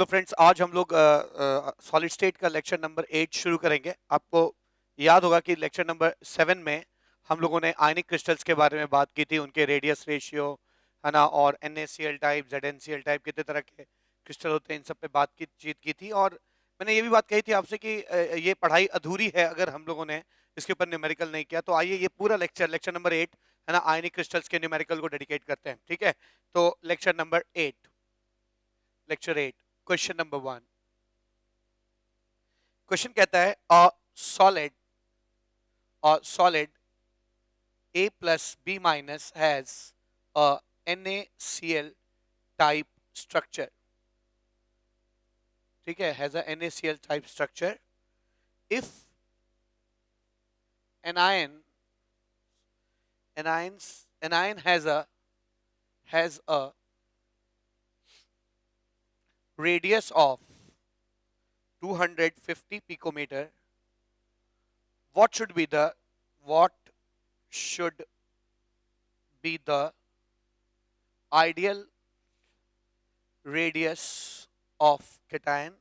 Hello friends, आज हम लोग सॉलिड स्टेट का लेक्चर नंबर 8 शुरू करेंगे। आपको याद होगा कि लेक्चर नंबर 7 में हम लोगों ने आयनिक क्रिस्टल्स के बारे में बात की थी, उनके रेडियस रेशियो है ना, और NaCl टाइप, ZnCl टाइप कितने तरह के क्रिस्टल होते हैं, इन सब पे बातचीत की थी। और मैंने ये भी बात कही थी आपसे कि ये पढ़ाई अधूरी है अगर हम लोगों ने इसके ऊपर न्यूमेरिकल नहीं किया। तो आइए ये पूरा लेक्चर नंबर 8 है ना, आयनिक क्रिस्टल्स के न्यूमेरिकल को डेडिकेट करते हैं। ठीक है, तो lecture number 8, lecture 8, question number 1। Question कहता है solid A plus B minus has a NaCl type structure. ठीक है, has a NaCl type structure. If an ion has a radius of 250 picometer, what should be the ideal radius of cation?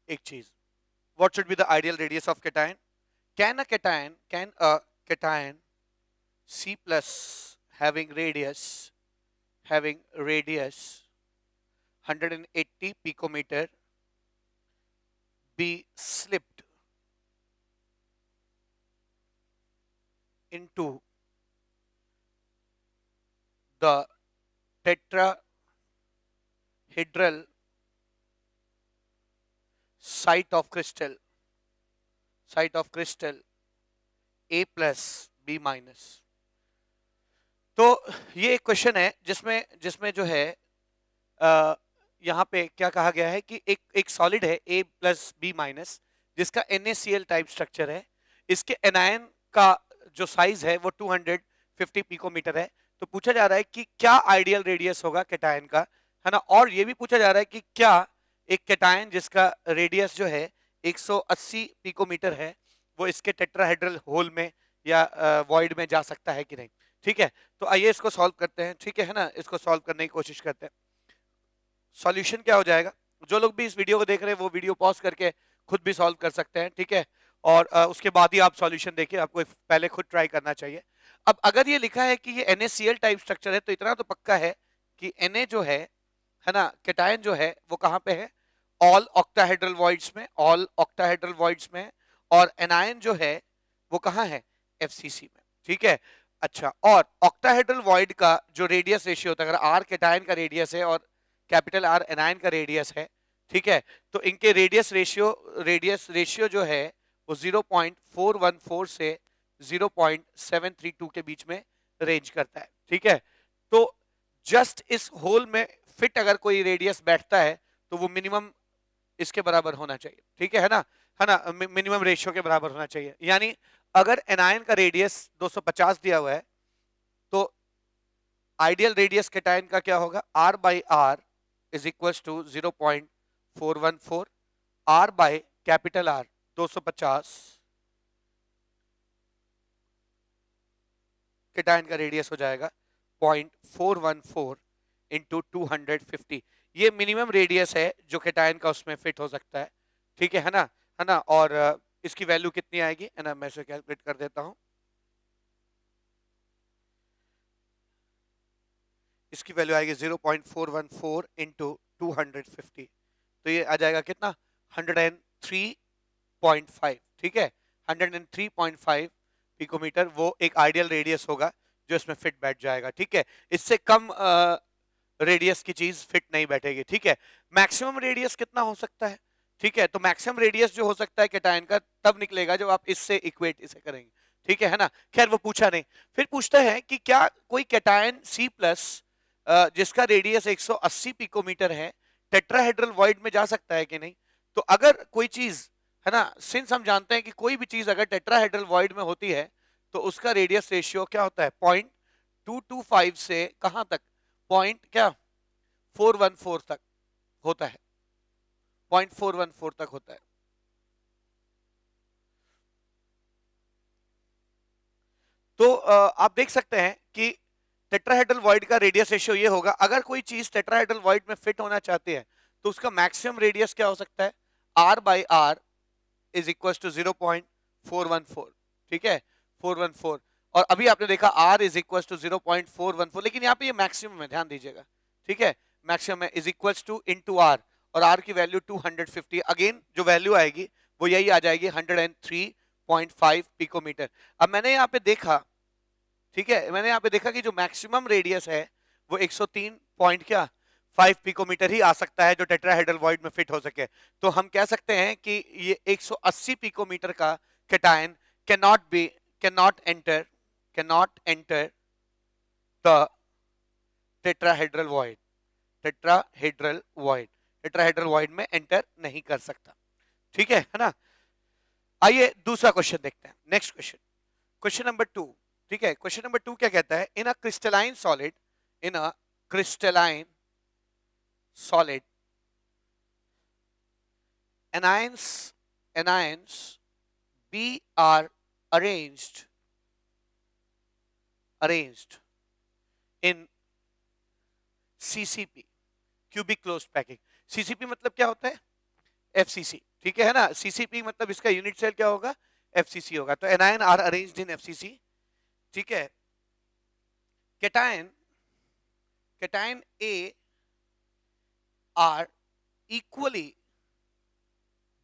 एक चीज, what should be the ideal radius of cation? Can a cation C plus having radius 180 picometer be slipped into the tetrahedral site of crystal A plus B minus? तो ये एक question है जिसमें जो है यहाँ पे क्या कहा गया है कि एक सॉलिड है A प्लस बी माइनस, जिसका NaCl टाइप स्ट्रक्चर है। इसके एनायन का जो साइज है वो 250 पिकोमीटर है। तो पूछा जा रहा है कि क्या आइडियल रेडियस होगा कैटायन का, है ना। और ये भी पूछा जा रहा है कि क्या एक कैटायन जिसका रेडियस जो है 180 पिकोमीटर है वो इसके टेट्राहेड्रल होल में या वॉइड में जा सकता है कि नहीं। ठीक है, तो आइए इसको सॉल्व करते हैं। ठीक है ना, इसको सॉल्व करने की कोशिश करते हैं। सॉल्यूशन क्या हो जाएगा, जो लोग भी इस वीडियो को देख रहे हैं वो वीडियो पॉज करके खुद भी सॉल्व कर सकते हैं। ठीक है, और उसके बाद ही आप सॉल्यूशन देखिए, आपको पहले खुद ट्राई करना चाहिए। अब अगर ये लिखा है कि ये NaCl टाइप स्ट्रक्चर है तो इतना तो पक्का है कि Na जो है ना, कैटायन जो है वो कहां पे है, ऑल ऑक्टाहेड्रल वॉइड्स में, और एनायन जो है वो कहां है, FCC में। ठीक है, अच्छा, और ऑक्टाहेड्रल वॉइड का जो रेडियस रेशियो होता है, अगर R कैटायन का रेडियस है और कैपिटल R एनायन का रेडियस है, ठीक है, तो इनके रेडियस रेशियो जो है वो 0.414 से 0.732 के बीच में रेंज करता है। ठीक है, तो जस्ट इस होल में फिट अगर कोई रेडियस बैठता है तो वो मिनिमम इसके बराबर होना चाहिए। ठीक है ना, मिनिमम रेशियो के बराबर होना चाहिए। यानी अगर एनायन का रेडियस 250 दिया हुआ है तो आइडियल रेडियस कैटायन का क्या होगा, R by R is equal to 0.414, R by capital R 250, cation का रेडियस हो जाएगा 0.414 इंटू 250। ये मिनिमम रेडियस है जो कैटायन का उसमें फिट हो सकता है। ठीक है ना, और इसकी वैल्यू कितनी आएगी, है ना, मैं इसे कैलकुलेट कर देता हूं। इसकी वैल्यू आएगी 0.414 इंटू 250, तो ये आ जाएगा कितना, 103.5। ठीक है, 103.5 पिकोमीटर वो एक आइडियल रेडियस होगा जो इसमें फिट बैठ जाएगा। ठीक है, इससे कम रेडियस की चीज फिट नहीं बैठेगी। ठीक है, मैक्सिमम रेडियस कितना हो सकता है, ठीक है, तो मैक्सिमम रेडियस जो हो सकता है कैटायन का तब निकलेगा जब आप इससे इक्वेट इसे करेंगे। ठीक है ना, खैर वो पूछा नहीं। फिर पूछता है कि क्या कोई कैटायन C प्लस जिसका रेडियस 180 पिकोमीटर है टेट्राहेड्रल वॉइड में जा सकता है कि नहीं। तो अगर कोई चीज, है ना, सिंस हम जानते हैं कि कोई भी चीज अगर टेट्राहेड्रल वॉइड में होती है तो उसका रेडियस रेशियो क्या होता है, 0.225 से कहां तक, पॉइंट क्या 414 तक होता है, 0.414 तक होता है। तो आप देख सकते हैं कि टेट्राहेड्रल वॉइड का रेडियस रेशियो ये होगा, अगर कोई चीज टेट्राहेड्रल वॉइड में फिट होना चाहती है तो उसका मैक्सिमम रेडियस क्या हो सकता है, r by R is equal to 0.414, ठीक है 414। और अभी आपने देखा r इज इक्वल टू 0.414, लेकिन यहाँ पे ये मैक्सिमम है, ध्यान दीजिएगा, ठीक है मैक्सिमम है, is equal to into r, और r की वैल्यू 250, अगेन जो वैल्यू आएगी वो यही आ जाएगी 103.5 पिकोमीटर। अब मैंने यहाँ पे देखा, ठीक है मैंने यहाँ पे देखा कि जो मैक्सिमम रेडियस है वो 103 पॉइंट क्या 5 पिकोमीटर ही आ सकता है जो टेट्राहेड्रल वॉइड में फिट हो सके। तो हम कह सकते हैं कि ये 180 पिकोमीटर का cation cannot enter the tetrahedral void, tetrahedral void में एंटर नहीं कर सकता, ठीक है ना। आइए दूसरा क्वेश्चन देखते हैं, नेक्स्ट क्वेश्चन, क्वेश्चन नंबर 2, ठीक है क्वेश्चन नंबर 2 क्या कहता है, in a crystalline solid anions B are arranged in CCP, cubic closed packing. CCP मतलब क्या होता है, FCC, ठीक है ना। CCP मतलब इसका यूनिट सेल क्या होगा, FCC होगा। तो anion are arranged in FCC, ठीक है। Cation A are equally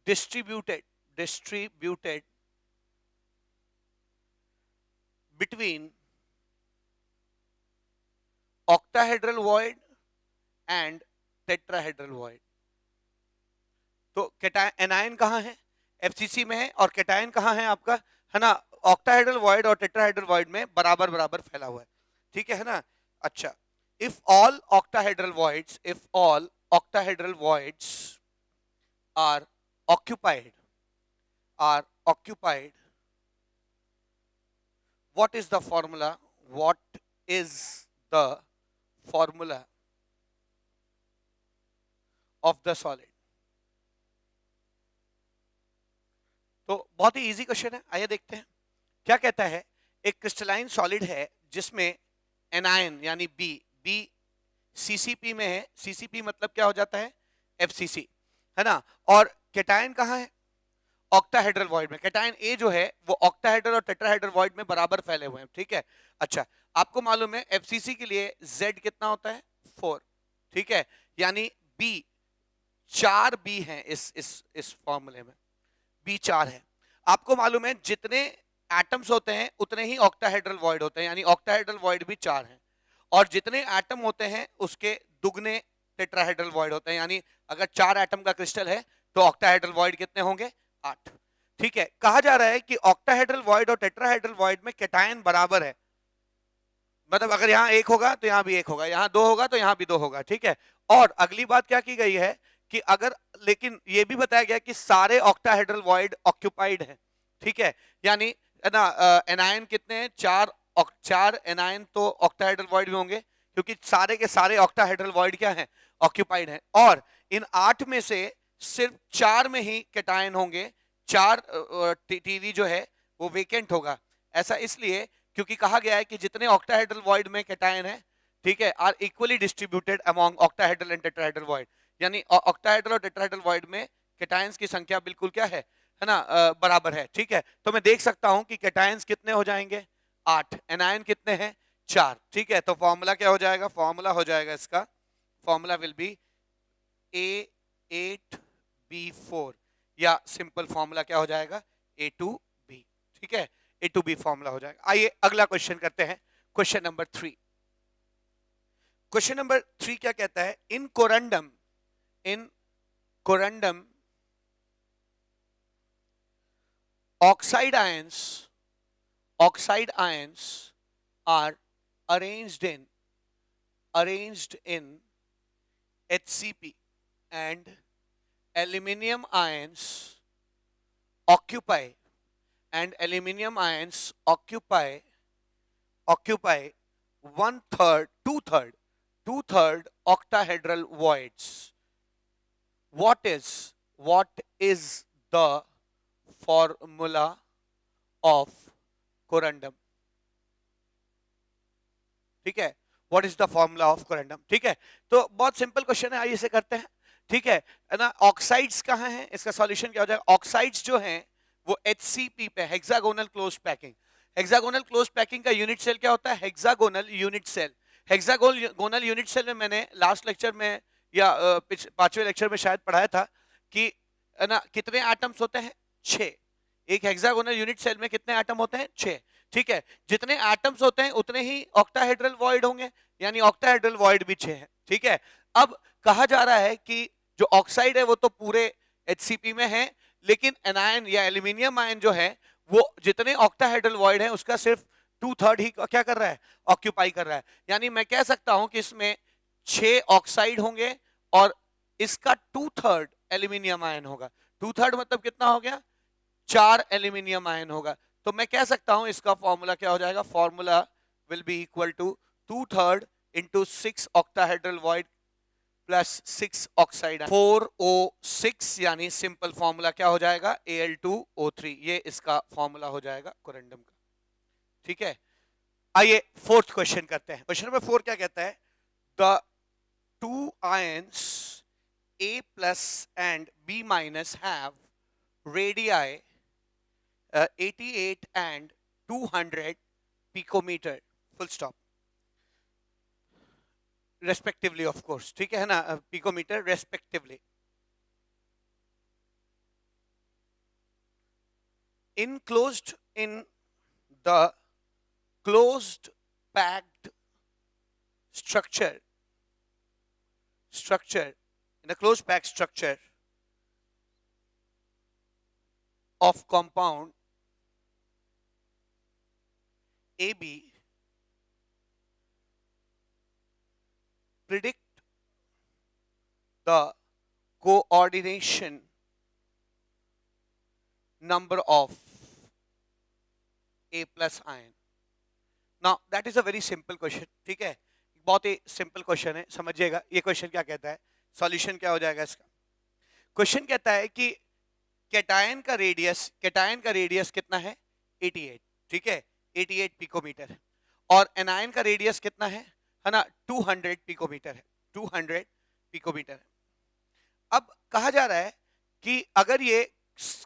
distributed between octahedral void and tetrahedral void। तो एनायन कहाँ है, FCC में है, और कैटायन कहाँ है आपका, है ना, ऑक्टाहेड्रल वॉइड और टेट्राहेड्रल वॉइड में बराबर बराबर फैला हुआ है, ठीक है ना। अच्छा, if all octahedral voids are occupied, what is the formula of the solid? तो बहुत ही इजी क्वेश्चन है, आइए देखते हैं क्या कहता है। एक क्रिस्टलाइन सॉलिड है जिसमें एनायन यानी बी सीसीपी में है, सीसीपी मतलब क्या हो जाता है, एफसीसी, है ना। और कैटायन कहाँ है, ऑक्टाहेड्रल वॉइड में। कैटायन ए जो है वो ऑक्टाहेड्रल और टेट्राहेड्रल वॉइड में बराबर फैले हुए हैं, ठीक है। अच्छा, आपको मालूम है एफसीसी के लिए जेड कितना होता है, 4, ठीक है, यानी बी 4 बी हैं इस फॉर्मूले में, बी 4 है। आपको मालूम है जितने एटम्स होते हैं उतने ही ऑक्टाहेड्रल वॉइड होते हैं, यानी ऑक्टाहेड्रल वॉइड भी 4 हैं, और जितने एटम होते हैं उसके दुगने टेट्राहेड्रल वॉइड होते हैं, यानी अगर 4 एटम का क्रिस्टल है तो ऑक्टाहेड्रल वॉइड कितने होंगे, 8, ठीक है। कहा जा रहा है कि ऑक्टाहेड्रल वॉइड और टेट्राहेड्रल वॉइड में कैटायन बराबर है, मतलब अगर यहां 1 होगा तो यहां भी 1 होगा, यहां 2 होगा तो यहां भी 2 होगा, ठीक है। और अगली बात क्या की गई है कि अगर, लेकिन ये भी बताया गया कि सारे ऑक्टाहेड्रल वॉइड ऑक्यूपाइड हैं, ठीक है, यानी ना एनायन कितने हैं, 4 एनायन तो ऑक्टाहेड्रल वॉइड में होंगे क्योंकि सारे के सारे ऑक्टाहेड्रल वॉइड क्या हैं, ऑक्यूपाइड हैं। और इन 8 में से सिर्फ 4 में ही कैटायन होंगे, 4 टीवी जो है वो वेकेंट होगा। ऐसा इसलिए क्योंकि कहा गया है कि जितने ऑक्टाहेड्रल वॉइड में कैटायन है, ठीक है, are equally distributed among octahedral and tetrahedral void, यानी ऑक्टाहेड्रल और टेट्राहेड्रल वॉइड में कैटायंस की संख्या बिल्कुल क्या है ना, बराबर है, ठीक है। तो मैं देख सकता हूं कि कैटायंस कितने हो जाएंगे, 8, एनायन कितने हैं, 4, ठीक है। तो फॉर्मूला क्या हो जाएगा, फॉर्मूला हो जाएगा इसका, फॉर्मूला विल बी A8B4, या सिंपल फॉर्मूला क्या हो जाएगा, A2B, ठीक है, A2B फॉर्मूला हो जाएगा। आइए अगला क्वेश्चन करते हैं, क्वेश्चन नंबर 3। क्वेश्चन नंबर 3 क्या कहता है, इन corundum oxide ions are arranged in HCP, and aluminium ions occupy 2/3 octahedral voids. What is the formula of corundum, ठीक है। What is the formula of corundum. ठीक है, तो बहुत सिंपल क्वेश्चन है, आइए इसे करते हैं। ठीक है ना, ऑक्साइड्स कहाँ हैं, इसका सॉल्यूशन क्या हो जाएगा। ऑक्साइड्स जो हैं वो HCP पे, hexagonal close packing. Hexagonal close packing का यूनिट सेल क्या होता है, hexagonal unit cell. Hexagonal unit cell में मैंने लास्ट लेक्चर में या 5वें लेक्चर में शायद पढ़ाया था कि ना कितने एटम्स होते हैं, 6। एक हेक्सागोनल यूनिट सेल में कितने एटम होते हैं, 6। ठीक है, जितने एटम्स होते हैं उतने ही ऑक्टाहेड्रल वॉइड होंगे, यानी ऑक्टाहेड्रल वॉइड भी 6 है। ठीक है, अब कहा जा रहा है कि जो ऑक्साइड है वो तो पूरे HCP में है, लेकिन एनायन या एल्यूमिनियम आयन जो है वो जितने ऑक्टाहेड्रल वॉइड है उसका सिर्फ 2/3 ही क्या कर रहा है, ऑक्यूपाई कर रहा है। यानी मैं कह सकता हूं कि इसमें 6 ऑक्साइड होंगे और इसका 2/3 एल्यूमिनियम आयन होगा। 2/3 मतलब कितना हो गया, 4 एल्यूमिनियम आयन होगा। तो मैं कह सकता हूं इसका फॉर्मूला क्या हो जाएगा, formula will be equal to 2/3 into 6 octahedral void plus 6 oxide 4O6, यानी सिंपल फॉर्मूला क्या हो जाएगा, Al2O3। ये इसका फॉर्मूला हो जाएगा कोरेंडम का। ठीक है, आइए फोर्थ क्वेश्चन करते हैं। क्वेश्चन नंबर 4 क्या कहता है, the 2 ions A plus and B minus have radii 88 and 200 picometer, full stop, respectively of course। ठीक है ना, picometer respectively, enclosed in the closed packed structure in a closed packed structure of compound AB, predict the coordination number of A plus ion। Now that is a very simple question। ठीक है, बहुत ही simple question है, समझिएगा ये question क्या कहता है, solution क्या हो जाएगा इसका। क्वेश्चन कहता है कि कैटायन का रेडियस कितना है, 88। ठीक है, 88 पिकोमीटर, और एनायन का रेडियस कितना है ना, 200 पिकोमीटर है, 200 पिकोमीटर है। अब कहा जा रहा है कि अगर ये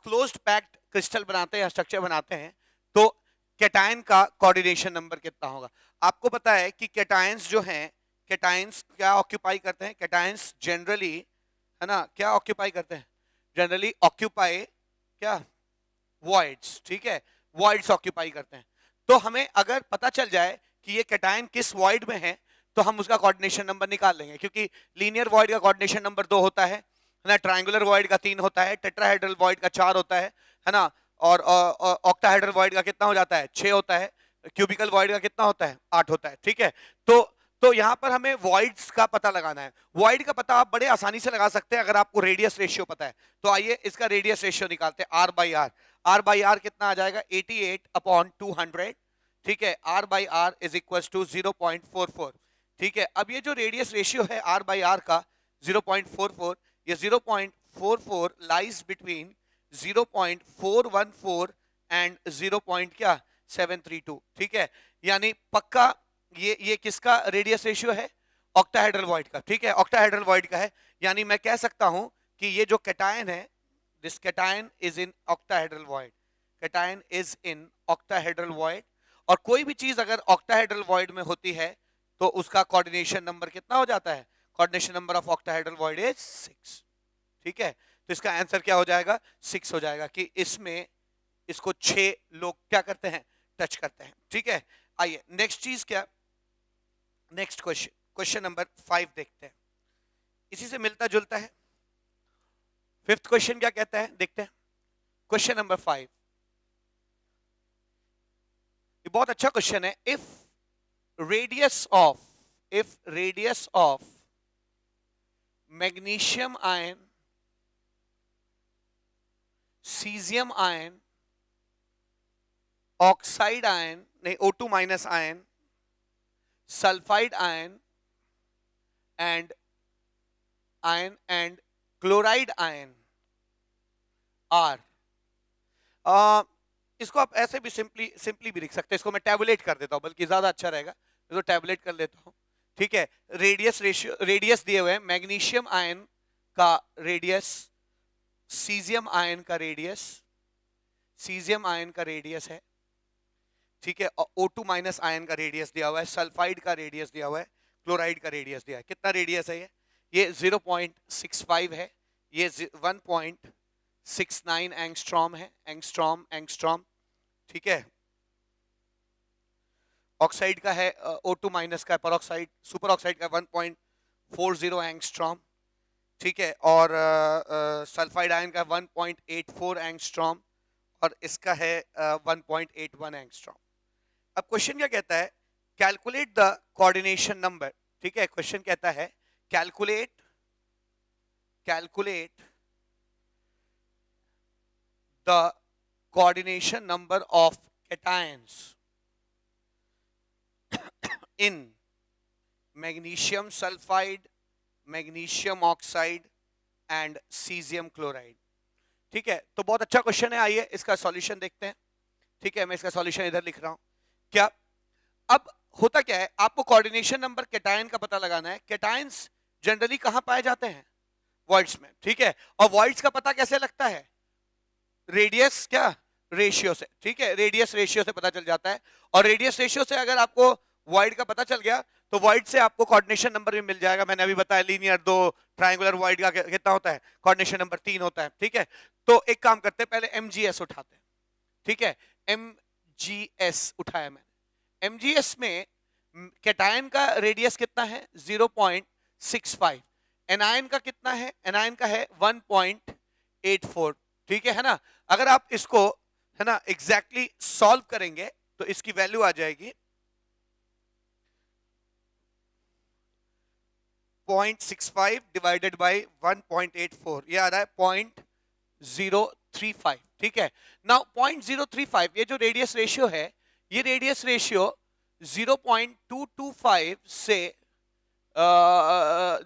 क्लोज्ड पैक्ड क्रिस्टल बनाते हैं या स्ट्रक्चर बनाते हैं तो कैटायन का कोऑर्डिनेशन नंबर कितना होगा। आपको पता है कि कैटायंस जो हैं, कैटायंस क्या ऑक्यूपाई करते हैं, कैटायंस जनरली है ना क्या ऑक्यूपाई करते हैं, जनरली ऑक्यूपाई क्या, वॉइड्स। ठीक है, वॉइड्स ऑक्यूपाई करते हैं। तो हमें अगर पता चल जाए कि ये कैटायन किस वॉइड में है तो हम उसका कोऑर्डिनेशन नंबर निकाल लेंगे, क्योंकि लीनियर वॉइड का कोऑर्डिनेशन नंबर 2 होता है ना, ट्रायंगुलर वॉइड का 3 होता है, टेट्राहेड्रल वॉइड का 4 होता है ना, और ऑक्टाहेड्रल वॉइड का कितना हो जाता है, 6 होता है, क्यूबिकल वॉइड का कितना होता है, 8 होता है। ठीक है, तो यहां पर हमें वॉइड्स का पता लगाना है। वॉइड का पता आप बड़े आसानी से लगा सकते हैं अगर आपको रेडियस रेशियो पता है। तो आइए इसका रेडियस रेशियो निकालते हैं, आर बाई आर कितना आ जाएगा, 88/200। ठीक है, R by R is equal to 0.44। ठीक है, अब ये जो रेडियस रेशियो है आर बाई आर का 0.44, ये 0.44 लाइज बिटवीन 0.414 एंड 0.732। ठीक है, यानी पक्का ये किसका रेडियस रेशियो है, ऑक्टाहेड्रल वॉइड का। ठीक है, ऑक्टाहेड्रल वॉइड का है, यानी मैं कह सकता हूं कि ये जो कैटायन है, this cation is in octahedral void, cation is in octahedral void. और कोई भी चीज अगर ऑक्टाहेड्रल वॉइड में होती है तो उसका कोऑर्डिनेशन नंबर कितना हो जाता है, coordination number of octahedral void is 6। ठीक है, तो इसका आंसर क्या हो जाएगा, 6 हो जाएगा, कि इसमें इसको 6 लोग क्या करते हैं, टच करते हैं। ठीक है, आइए नेक्स्ट चीज क्या, नेक्स्ट क्वेश्चन नंबर 5 देखते हैं, इसी से मिलता जुलता है। 5th क्वेश्चन क्या कहता है, देखते हैं। क्वेश्चन नंबर 5, ये बहुत अच्छा क्वेश्चन है। If radius of magnesium ion, caesium ion, oxide ion नहीं, O2 minus ion, sulphide ion and chloride ion are, इसको आप ऐसे भी सिंपली भी लिख सकते हैं, इसको मैं टैबुलेट कर देता हूं, बल्कि ज्यादा अच्छा रहेगा, इसको टैबुलेट कर लेता हूं। ठीक है, रेडियस रेशियो, रेडियस दिए हुए हैं, मैग्नीशियम आयन का रेडियस, सीजियम आयन का रेडियस, सीजियम आयन का रेडियस है, ठीक है, और O2 माइनस आयन का रेडियस दिया हुआ है, सल्फाइड का रेडियस दिया हुआ है, क्लोराइड का रेडियस दिया है। कितना रेडियस है ये 0.65 है, ये 1.69 एंगस्ट्रॉम है, एंगस्ट्रॉम एंगस्ट्रॉम, ठीक है। ऑक्साइड का है O2 माइनस का, परऑक्साइड सुपर ऑक्साइड का 1.40 एंगस्ट्रॉम, ठीक है, और सल्फाइड आयन का 1.84 एंगस्ट्रॉम, और इसका है 1.81 एंगस्ट्रॉम। अब क्वेश्चन क्या कहता है, कैलकुलेट द कोऑर्डिनेशन नंबर, ठीक है, क्वेश्चन कहता है calculate the coordination number of cations in magnesium sulphide, magnesium oxide and caesium chloride, ठीक है। तो बहुत अच्छा क्वेश्चन है, आइए इसका सॉल्यूशन देखते हैं, ठीक है। मैं इसका सॉल्यूशन इधर लिख रहा हूं। क्या अब होता क्या है, आपको कोऑर्डिनेशन नंबर कैटायन का पता लगाना है। कैटायंस जनरली कहां पाए जाते हैं, वॉइड्स में, ठीक है। और वॉइड्स का पता कैसे लगता है, रेडियस क्या रेशियो से, ठीक है, रेडियस रेशियो से पता चल जाता है। और रेडियस रेशियो से अगर आपको वॉइड का पता चल गया तो वॉइड से आपको कोऑर्डिनेशन नंबर भी मिल जाएगा। मैंने अभी बताया लीनियर 2, ट्रायंगुलर वॉइड का कितना होता है, कोऑर्डिनेशन नंबर 3 होता है, ठीक है। तो एक काम करते हैं, पहले MGS उठाते हैं, ठीक है। MGS उठाया मैंने, MGS में कैटायन का रेडियस कितना है 0.65, एनायन का कितना है, एनायन का है 1.84, ठीक है ना। अगर आप इसको है ना एग्जैक्टली सॉल्व करेंगे तो इसकी वैल्यू आ जाएगी 0.65 डिवाइडेड बाय 1.84, ये आ रहा है 0.035, ठीक है। नाउ 0.035, ये जो रेडियस रेशियो है, ये रेडियस रेशियो 0.225 से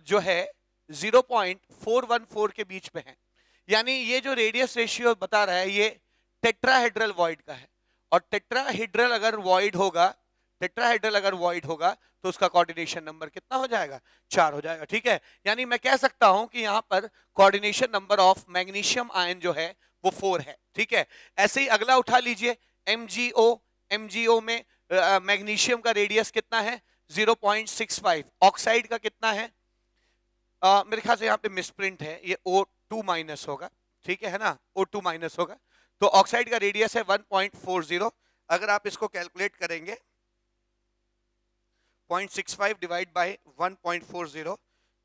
जो है 0.414 के बीच में है। यानी ये जो रेडियस रेशियो बता रहा है ये टेट्राहेड्रल वॉइड का है, और टेट्राहेड्रल अगर वॉइड होगा, टेट्राहेड्रल अगर वॉइड होगा तो उसका कोऑर्डिनेशन नंबर कितना हो जाएगा, 4 हो जाएगा, ठीक है। यानी मैं कह सकता हूं कि यहां पर coordination number of magnesium ion जो है वो 4 है, ठीक है। ऐसे ही अगला उठा लीजिए, MgO, MgO में मैग्नीशियम का रेडियस कितना है 0.65, ऑक्साइड का कितना है, मेरे ख्याल से यहाँ पे मिसप्रिंट है, ये O2 माइनस होगा, ठीक है ना, O2 माइनस होगा। तो ऑक्साइड का रेडियस है 1.40, अगर आप इसको कैलकुलेट करेंगे 0.65 डिवाइड बाय 1.40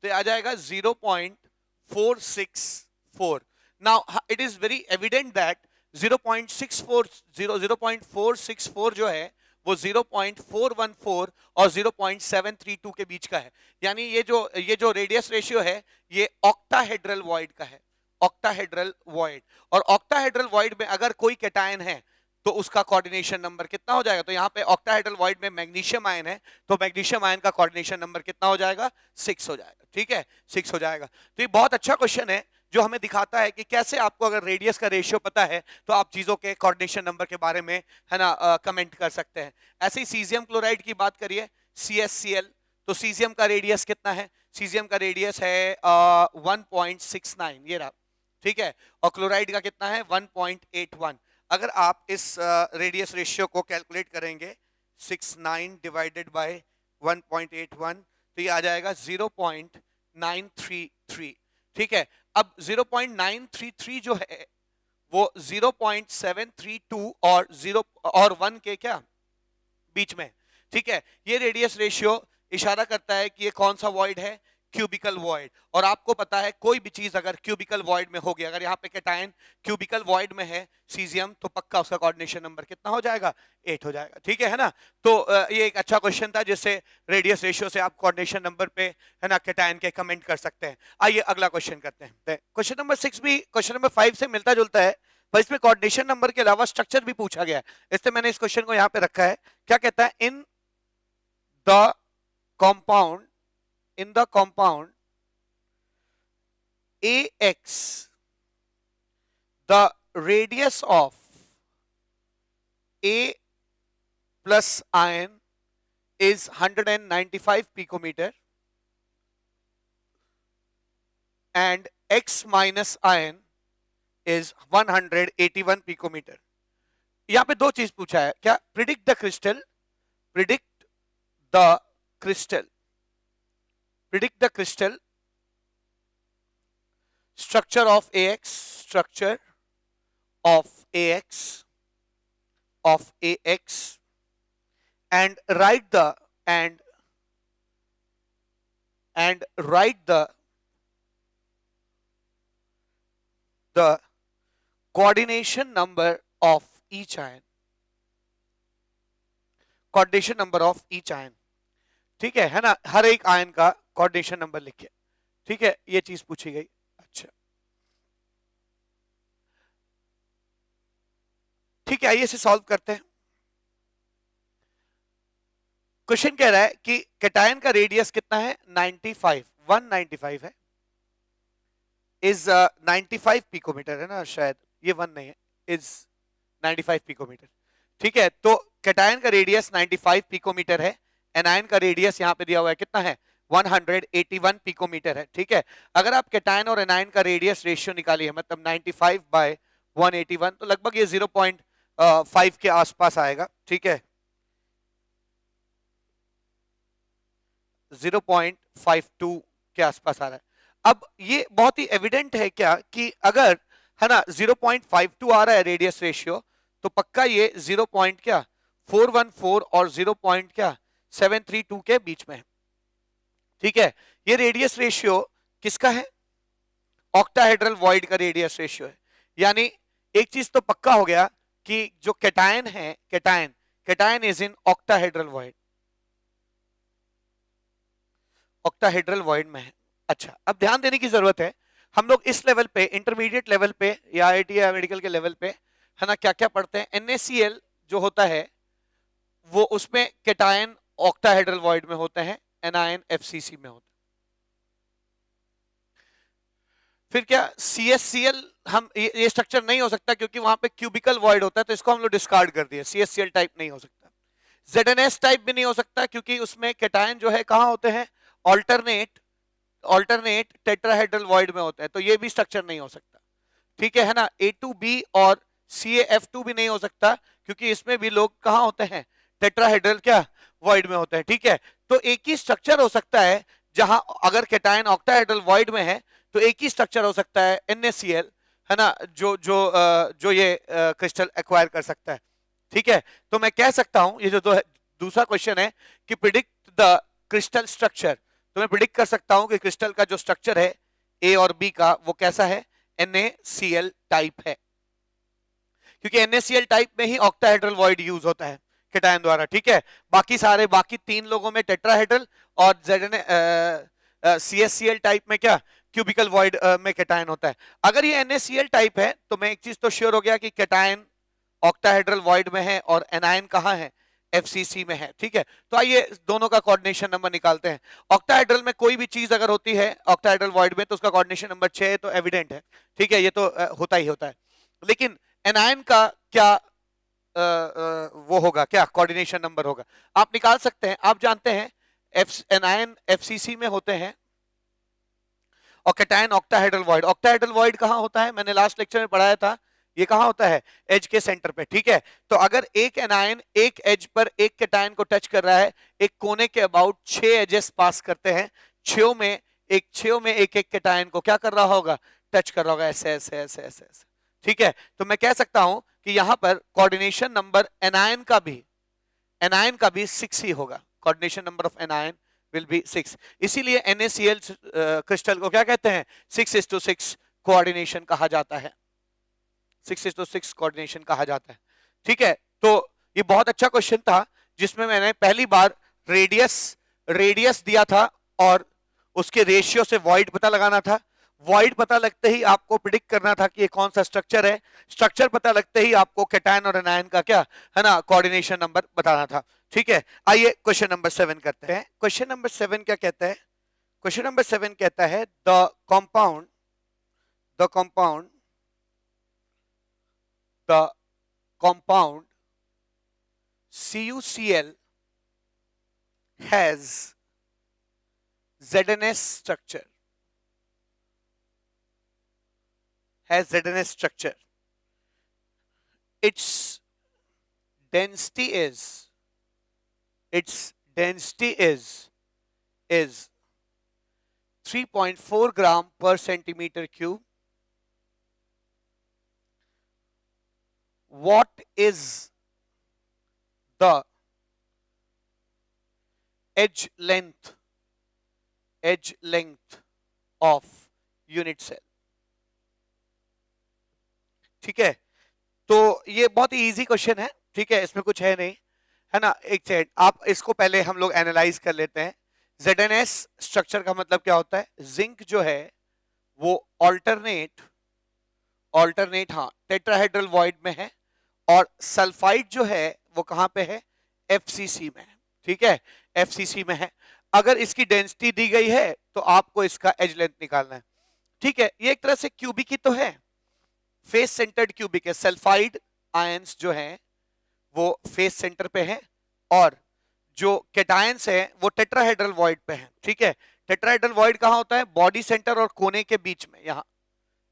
तो आ जाएगा 0.464। Now it is very evident that 0.464 जो है वो 0.414 और 0.732 के बीच का है। यानी ये जो रेडियस रेशियो है ये ऑक्टाहेड्रल वॉइड का है, ऑक्टाहेड्रल वॉइड। और ऑक्टाहेड्रल वॉइड में अगर कोई कैटायन है तो उसका कोऑर्डिनेशन नंबर कितना हो जाएगा, तो यहाँ पे ऑक्टाहेड्रल वॉइड में मैग्नीशियम आयन है तो मैग्नीशियम आयन का कोऑर्डिनेशन नंबर कितना हो जाएगा, 6 हो जाएगा, ठीक है, 6 हो जाएगा। तो ये बहुत अच्छा क्वेश्चन है जो हमें दिखाता है कि कैसे आपको अगर रेडियस का रेशियो पता है तो आप चीजों के कोऑर्डिनेशन नंबर के बारे में है ना कमेंट कर सकते हैं। ऐसे ही सीजियम क्लोराइड की बात करिए, CaCl, तो सीजियम का रेडियस कितना है, सीजियम का रेडियस है 1.69, ये रहा, ठीक है, और क्लोराइड का कितना है 1.81। अगर आप इस रेडियस रेशियो को कैलकुलेट करेंगे 69 डिवाइडेड बाय 1.81 तो ये आ जाएगा 0.933, ठीक है। अब 0.933 जो है वो 0.732 और 1 के क्या बीच में, ठीक है। ये रेडियस रेशियो इशारा करता है कि ये कौन सा वॉइड है, क्यूबिकल वॉइड। और आपको पता है कोई भी चीज अगर क्यूबिकल वॉइड में होगी, अगर यहाँ पे कैटायन क्यूबिकल वॉइड में है सीजियम, तो पक्का उसका कोऑर्डिनेशन नंबर कितना हो जाएगा, 8 हो जाएगा, ठीक है ना। तो ये एक अच्छा क्वेश्चन था जिससे रेडियस रेशियो से आप कोऑर्डिनेशन नंबर पे है ना कैटायन के कमेंट कर सकते हैं। आइए अगला क्वेश्चन करते हैं। क्वेश्चन नंबर 6 भी क्वेश्चन नंबर 5 से मिलता जुलता है, पर इसमें कोऑर्डिनेशन नंबर के अलावा स्ट्रक्चर भी पूछा गया है, इसलिए मैंने इस क्वेश्चन को यहाँ पे रखा है। क्या कहता है, in the compound AX the radius of A plus ion is 195 picometer and X minus ion is 181 picometer. यहां पे दो चीज पूछा है क्या? Predict the crystal, predict the crystal, predict the crystal structure of AX, structure of AX, of AX, and write the and write the coordination number of each ion, coordination number of each ion. ठीक है ना? हर एक ion का coordination number लिखिए. ठीक है, ये चीज पूछी गई. अच्छा, ठीक है, आइए इसे सॉल्व करते हैं. क्वेश्चन कह रहा है कि कैटायन का रेडियस कितना है? 95, 195 है. इज 95 पिकोमीटर है ना शायद, ये 1 नहीं है, इज 95 पिकोमीटर. ठीक है, तो कैटायन का रेडियस 95 पिकोमीटर है. एनायन का रेडियस यहां पे दिया हुआ है कितना है? 181 पिकोमीटर है. ठीक है, अगर आप कैटायन और एनायन का रेडियस रेशियो निकालिए, मतलब 95 बाय 181, तो लगभग ये 0.5 के आसपास आएगा. ठीक है, 0.52 के आसपास आ रहा है. अब ये बहुत ही एविडेंट है क्या कि अगर है ना 0.52 आ रहा है रेडियस रेशियो, तो पक्का ये 0. क्या 414 और 0.732 के बीच में है. ठीक है, ये रेडियस रेशियो किसका है? ऑक्टाहेड्रल वॉइड का रेडियस रेशियो है. यानी एक चीज तो पक्का हो गया कि जो कैटायन है, cation is in octahedral void, octahedral void में है. अच्छा, अब ध्यान देने की जरूरत है, हम लोग इस लेवल पे, इंटरमीडिएट लेवल पे या आईआईटी या मेडिकल के लेवल पे है ना क्या क्या पढ़ते हैं? NaCl जो होता है वो उसमें कैटायन ऑक्टाहेड्रल वॉइड में होते हैं, एनायन FCC में होता है. फिर क्या CSCl, हम ये स्ट्रक्चर नहीं हो सकता क्योंकि वहां पे क्यूबिकल वॉइड होता है, तो इसको हम लोग डिस्कार्ड कर दिए. CSCl टाइप नहीं हो सकता. ZnS टाइप भी नहीं हो सकता क्योंकि उसमें कैटायन जो है कहां होते हैं? ऑल्टरनेट टेट्राहेड्रल वॉइड में होते हैं, तो ये भी स्ट्रक्चर नहीं हो सकता. ठीक है ना? A2B और CaF2 भी नहीं हो सकता क्योंकि इसमें भी लोग कहां होते हैं? टेट्राहेड्रल क्या वॉइड में होते हैं. ठीक है, तो एक ही स्ट्रक्चर हो सकता है जहां अगर कैटायन ऑक्टाहेड्रल वॉइड में है तो एक ही स्ट्रक्चर हो सकता है NaCl, है ना, जो ये क्रिस्टल एक्वायर कर सकता है. ठीक है, तो मैं कह सकता हूं ये जो दूसरा क्वेश्चन है कि प्रिडिक्ट द क्रिस्टल स्ट्रक्चर, तो मैं प्रिडिक्ट कर सकता हूं कि क्रिस्टल का जो स्ट्रक्चर है A और B का वो कैसा है? NaCl टाइप है, क्योंकि NaCl टाइप में ही ऑक्टाहेड्रल वॉइड यूज होता है कैटायन द्वारा. ठीक है, बाकी तीन लोगों में टेट्राहेड्रल और CSCl टाइप में क्या क्यूबिकल वॉइड में कैटायन होता है. अगर ये NaCl टाइप है तो मैं एक चीज तो श्योर हो गया कि कैटायन ऑक्टाहेड्रल वॉइड में है और एनायन कहां है? FCC में है. ठीक है, तो आइए दोनों का कोऑर्डिनेशन नंबर निकालते हैं. ऑक्टाहेड्रल में कोई भी चीज अगर होती है ऑक्टाहेड्रल वॉइड में तो उसका कोऑर्डिनेशन नंबर 6 है, तो एविडेंट है. ठीक है, ये तो होता ही होता है. लेकिन एनायन का क्या वो होगा, क्या कोऑर्डिनेशन नंबर होगा? आप निकाल सकते हैं. आप जानते हैं एनायन FCC में होते हैं और cation octahedral void. Octahedral void कहां होता है? मैंने लास्ट लेक्चर में पढ़ाया था, ये कहां होता है? एज के सेंटर पे. ठीक है, तो अगर एक एनायन एक एज पर एक कैटायन को टच कर रहा है, एक कोने के अबाउट 6 एजेस पास करते हैं, 6 में एक एक कैटायन को क्या कर रहा होगा? टच कर रहा होगा, ऐसे ऐसे ऐसे ऐसे ऐसे. ठीक है, तो मैं कह सकता हूं कि यहां पर कोऑर्डिनेशन नंबर एनायन का भी 6 ही होगा. Coordination number of anion will be 6. इसीलिए NaCl क्रिस्टल को क्या कहते हैं? 6:6 कोऑर्डिनेशन कहा जाता है. 6:6 कोऑर्डिनेशन कहा जाता है. ठीक है, तो ये बहुत अच्छा क्वेश्चन था जिसमें मैंने पहली बार रेडियस दिया था और उसके रेशियो से वॉइड पता लगाना था. वॉइड पता लगते ही आपको प्रिडिक्ट करना था कि ये कौन सा स्ट्रक्चर है. स्ट्रक्चर पता लगते ही आपको कैटायन और एनायन का क्या है ना कोऑर्डिनेशन नंबर बताना था. ठीक है, आइए क्वेश्चन नंबर 7 करते हैं. क्वेश्चन नंबर 7 क्या कहता है? क्वेश्चन नंबर 7 कहता है the compound the compound CuCl has ZNS structure, its density is its density is 3.4 gram per centimeter cube. What is the edge length of unit cell? ठीक है, तो ये बहुत ही इजी क्वेश्चन है, ठीक है, इसमें कुछ है नहीं, है ना। एक सेकंड, आप इसको पहले हम लोग एनालाइज कर लेते हैं। ZNS स्ट्रक्चर का मतलब क्या होता है? जिंक जो है वो ऑल्टरनेट हाँ टेट्राहेड्रल वॉइड में है, और सल्फाइड जो है वो कहां पे है? FCC में है, ठीक है, FCC में है। अगर इसकी डेंसिटी दी गई है तो आपको इसका एज लेंथ निकालना है, ठीक है। ये एक तरह से क्यूबिक ही तो है, फेस सेंटर्ड क्यूबिक है। सल्फाइड आयंस जो हैं वो फेस सेंटर पे हैं, और जो कैटायंस हैं वो टेट्राहेड्रल वॉइड पे हैं, ठीक है। टेट्राहेड्रल वॉइड कहां होता है? बॉडी सेंटर और कोने के बीच में, यहां,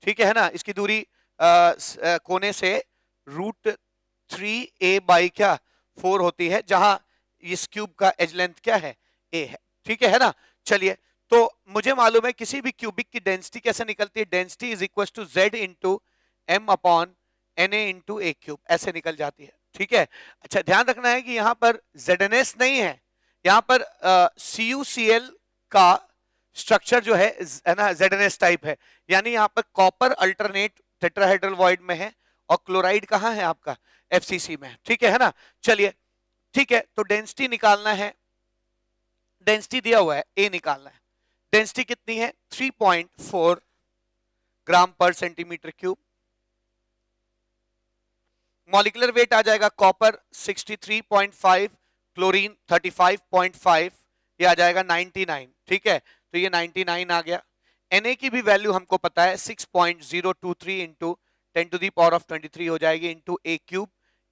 ठीक है ना। इसकी दूरी कोने से √3a/4 होती है, जहां इस क्यूब का एज लेंथ क्या है? a है, ठीक है ना। चलिए, तो मुझे मालूम है किसी भी क्यूबिक की डेंसिटी कैसे निकलती है? Density is equal to Z into M/Na into a cube, ऐसे निकल जाती है, ठीक है। अच्छा, ध्यान रखना है कि यहां पर ZNS नहीं है, यहां पर CuCl का स्ट्रक्चर जो है ना ZNS टाइप है, यानी यहां पर कॉपर अल्टरनेट टेट्राहेड्रल वॉइड में है, और क्लोराइड कहां है आपका? FCC में, ठीक है ना। चलिए, ठीक है, तो डेंसिटी निकालना है, डेंसिटी दिया हुआ है, A निकालना है। डेंसिटी कितनी है? 3.4 ग्राम पर सेंटीमीटर क्यूब। मॉलिक्यूलर वेट आ जाएगा कॉपर 63.5, क्लोरीन 35.5, ये आ जाएगा 99, ठीक है, तो ये 99 आ गया। Na की भी वैल्यू हमको पता है 6.023 इंटू 10⁻23 हो जाएगी, इंटू a क्यूब,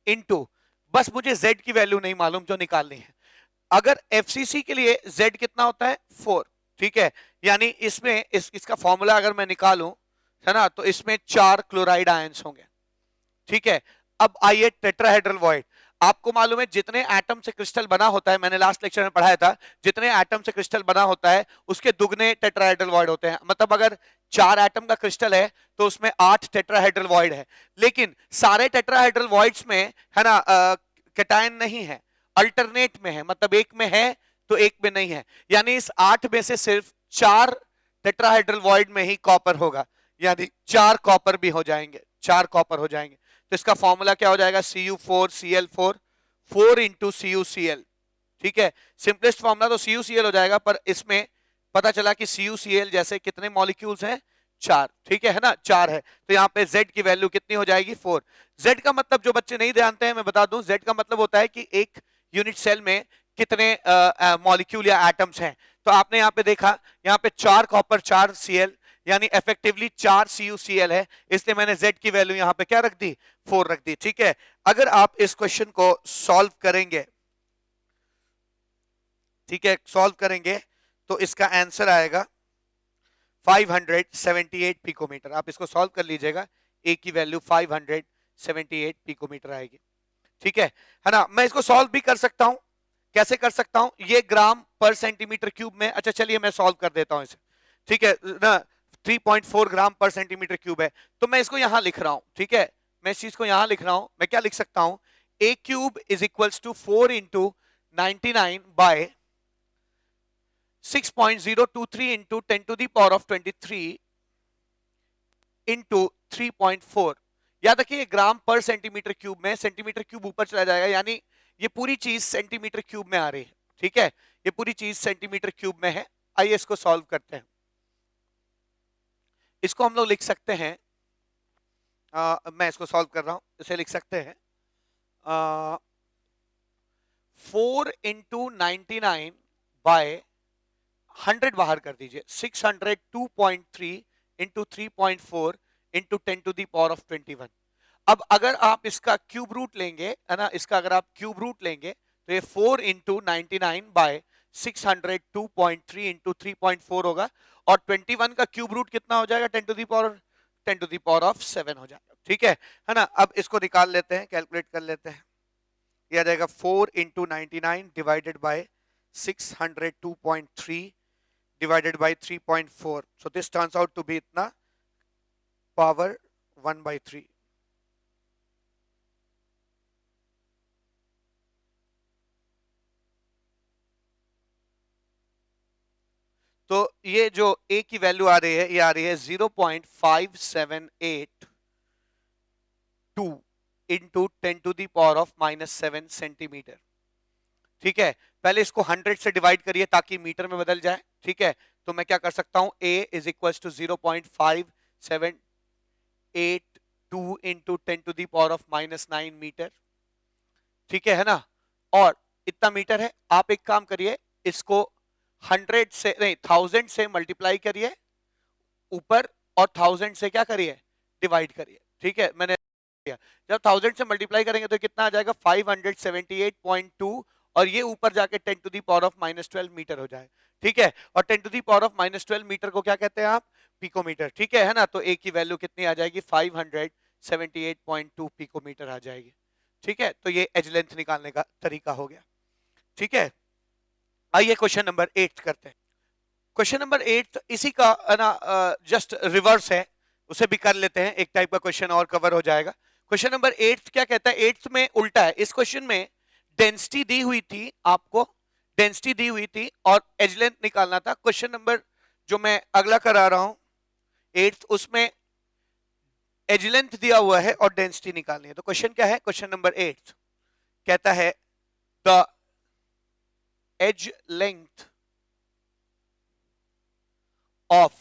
इंटू, बस मुझे Z की वैल्यू नहीं मालूम जो निकालनी है। अगर FCC के लिए Z कितना होता है? 4, ठीक है, यानी इसमें इसका फॉर्मूला अगर मैं निकालूं, है ना, तो इसमें 4 क्लोराइड आयंस होंगे, ठीक है। अब आइए टेट्राहेड्रल वॉइड, आपको मालूम है जितने एटम से क्रिस्टल बना होता है, मैंने लास्ट लेक्चर में पढ़ाया था, जितने एटम से क्रिस्टल बना होता है उसके दुगने टेट्राहेड्रल वॉइड होते हैं। मतलब अगर 4 एटम का क्रिस्टल है तो उसमें 8 टेट्राहेड्रल वॉइड है, लेकिन सारे टेट्राहेड्रल वॉइड्स में, है ना, कैटायन नहीं है, अल्टरनेट में है, मतलब एक में है तो एक में नहीं है, यानी इस 8 में से सिर्फ 4 टेट्राहेड्रल वॉइड में ही कॉपर होगा, यानी 4 कॉपर भी हो जाएंगे, 4 कॉपर हो जाएंगे। तो इसका फॉर्मूला क्या हो जाएगा? Cu4Cl4, 4 इंटू CuCl, ठीक है। सिंपलेस्ट फॉर्मूला तो CuCl हो जाएगा, पर इसमें पता चला कि CuCl जैसे कितने मॉलिक्यूल्स हैं? 4, ठीक है ना, 4 है, तो यहाँ पे Z की वैल्यू कितनी हो जाएगी? 4। Z का मतलब, जो बच्चे नहीं जानते हैं मैं बता दूं, Z का मतलब होता है कि एक यूनिट सेल में कितने मॉलिक्यूल या एटम्स हैं। तो आपने यहाँ पे देखा, यहाँ पे 4 कॉपर 4 Cl, यानी इफेक्टिवली 4 CuCl है, इसलिए मैंने Z की वैल्यू यहां पे क्या रख दी? 4 रख दी, ठीक है। अगर आप इस क्वेश्चन को सॉल्व करेंगे, ठीक है, सॉल्व करेंगे तो इसका आंसर आएगा 578 पिकोमीटर। आप इसको सॉल्व कर लीजिएगा, A की वैल्यू 578 पिकोमीटर आएगी, ठीक है ना। मैं इसको सॉल्व भी कर सकता हूं, कैसे कर सकता हूं? ये ग्राम पर सेंटीमीटर क्यूब में, अच्छा चलिए मैं सॉल्व कर देता हूं इसे, ठीक है ना। 3.4 ग्राम पर सेंटीमीटर क्यूब है, तो मैं इसको यहां लिख रहा हूं, ठीक है, मैं इस चीज को यहां लिख रहा हूं। मैं क्या लिख सकता हूं? A cube is equals to 4 into 99 by 6.023 into 10⁻23 into 3.4। याद रखिए ग्राम पर सेंटीमीटर क्यूब में, सेंटीमीटर क्यूब ऊपर चला जाएगा, यानी ये पूरी चीज सेंटीमीटर क्यूब में आ रही है, ठीक है, ये पूरी चीज सेंटीमीटर क्यूब में है। आइए इसको सॉल्व करते हैं। इसको हम लोग लिख सकते हैं, मैं इसको सॉल्व कर रहा हूं, इसे लिख सकते हैं 4 इंटू 99 बाय 100 बाहर कर दीजिए, 602.3 इंटू 3.4 इंटू 10⁻21। अब अगर आप इसका क्यूब रूट लेंगे, है ना, इसका अगर आप क्यूब रूट लेंगे तो ये 4 इंटू 99 बाय 602.3 इंटू 3.4 होगा, और 21 का क्यूब रूट कितना हो जाएगा, 10 टू द पावर ऑफ 7 हो जाएगा। ठीक है ना। अब इसको निकाल लेते हैं, कैलकुलेट कर लेते हैं। यह आ जाएगा 4 into 99 divided by 602.3 divided by 3.4, so this turns out to be इतना power 1/3। तो ये जो a की वैल्यू आ रही है, ये आ रही है 0.5782 into 10 to the power of -7 centimetre. ठीक है, पहले इसको 100 से डिवाइड करिए ताकि मीटर में बदल जाए। ठीक है, तो मैं क्या कर सकता हूं, a is equal to 0.5782 into 10 to the power of -9 metre. ठीक है ना, और इतना मीटर है। आप एक काम करिए, इसको 100 से नहीं 1000 से मल्टीप्लाई करिए ऊपर, और 1000 से क्या करिए, डिवाइड करिए। ठीक है, मैंने किया। जब 1000 से मल्टीप्लाई करेंगे तो कितना आ जाएगा, 578.2, और ये ऊपर जाके 10 to the power of -12 metre हो जाए। ठीक है, और 10 to the power of -12 metre को क्या कहते हैं आप, पिकोमीटर। ठीक है ना, तो ए की वैल्यू कितनी आ जाएगी, 578.2 पिकोमीटर आ जाएगी। ठीक है, तो ये एज लेंथ निकालने का तरीका हो गया। ठीक है, आइए क्वेश्चन नंबर 8 करते हैं। क्वेश्चन नंबर 8 इसी का ना जस्ट रिवर्स है, उसे भी कर लेते हैं, एक टाइप का क्वेश्चन और कवर हो जाएगा। क्वेश्चन नंबर 8 क्या कहता है, 8 में उल्टा है। इस क्वेश्चन में डेंसिटी दी हुई थी, आपको डेंसिटी दी हुई थी और एज लेंथ निकालना था। क्वेश्चन नंबर जो मैं अगला करा रहा हूं 8, उसमें एज लेंथ दिया हुआ है और डेंसिटी निकालनी है। तो क्वेश्चन क्या है, क्वेश्चन नंबर 8 कहता है the edge length of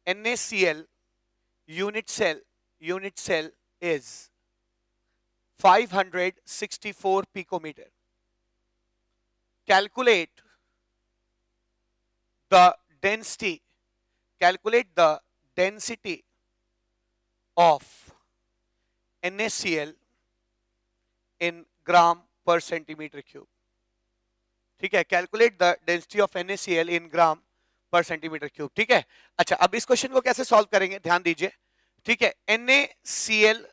NaCl unit cell is 564 picometer. Calculate the density of NaCl in gram per centimeter cube. ठीक है, calculate the density of NaCl इन ग्राम पर सेंटीमीटर क्यूब। ठीक है, अच्छा अब इस क्वेश्चन को कैसे सॉल्व करेंगे, ध्यान दीजिए। ठीक है, NaCl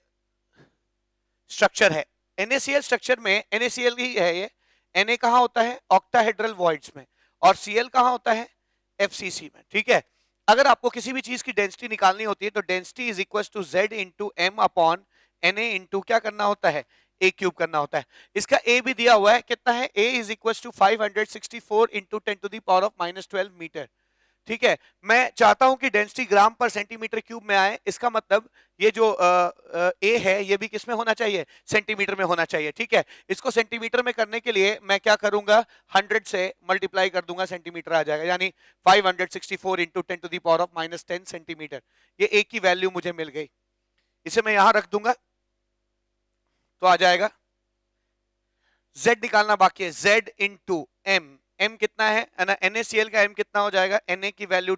स्ट्रक्चर है, NaCl स्ट्रक्चर में NaCl ही है ये। Na कहां होता है, ऑक्टाहेड्रल वॉइड्स में, और Cl कहां होता है, FCC में। ठीक है, अगर आपको किसी भी चीज की डेंसिटी निकालनी होती है तो density is equal to Z into M upon Na into क्या करना होता है, ए क्यूब करना होता है। इसका ए भी दिया हुआ है, कितना है, a is equal to 564 into 10 to the power of -12 metre. ठीक है, मैं चाहता हूं कि डेंसिटी ग्राम पर सेंटीमीटर क्यूब में आए। इसका मतलब ये जो ए है ये भी किस में होना चाहिए, सेंटीमीटर में होना चाहिए। ठीक है, इसको सेंटीमीटर में करने के लिए मैं क्या करूंगा, 100 से मल्टीप्लाई कर दूंगा, सेंटीमीटर आ जाएगा, यानी 564 into 10 to the power of -10 centimetre. ये ए की वैल्यू मुझे मिल गई, इसे मैं यहां रख दूंगा तो आ जाएगा। Z निकालना बाकी है, Z इंटू M। M कितना है ना, NaCl का M कितना हो जाएगा, Na की वैल्यू